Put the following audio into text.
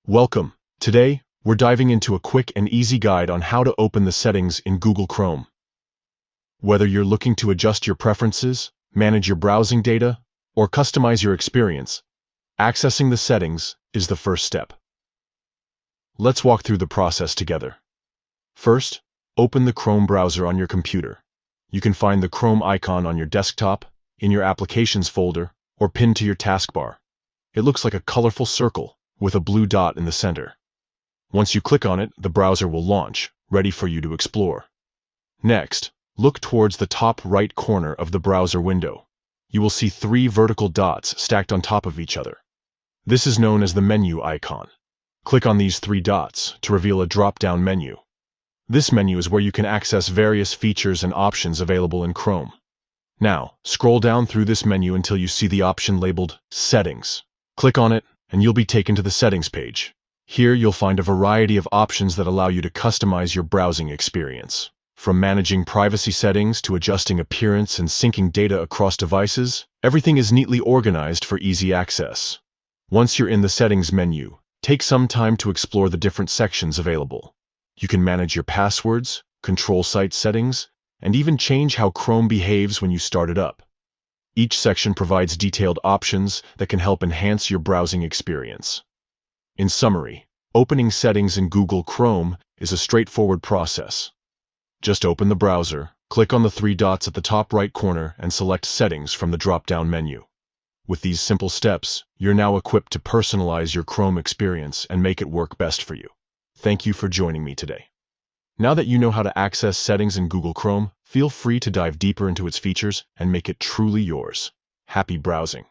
Welcome. Today, we're diving into a quick and easy guide on how to open the settings in Google Chrome. Whether you're looking to adjust your preferences, manage your browsing data, or customize your experience, accessing the settings is the first step. Let's walk through the process together. First, open the Chrome browser on your computer. You can find the Chrome icon on your desktop, in your Applications folder, or pinned to your taskbar. It looks like a colorful circle with a blue dot in the center. Once you click on it, the browser will launch, ready for you to explore. Next, look towards the top right corner of the browser window. You will see three vertical dots stacked on top of each other. This is known as the menu icon. Click on these three dots to reveal a drop-down menu. This menu is where you can access various features and options available in Chrome. Now, scroll down through this menu until you see the option labeled Settings. Click on it, and you'll be taken to the Settings page. Here you'll find a variety of options that allow you to customize your browsing experience. From managing privacy settings to adjusting appearance and syncing data across devices, everything is neatly organized for easy access. Once you're in the Settings menu, take some time to explore the different sections available. You can manage your passwords, control site settings, and even change how Chrome behaves when you start it up. Each section provides detailed options that can help enhance your browsing experience. In summary, opening settings in Google Chrome is a straightforward process. Just open the browser, click on the three dots at the top right corner, and select Settings from the drop-down menu. With these simple steps, you're now equipped to personalize your Chrome experience and make it work best for you. Thank you for joining me today. Now that you know how to access settings in Google Chrome, feel free to dive deeper into its features and make it truly yours. Happy browsing!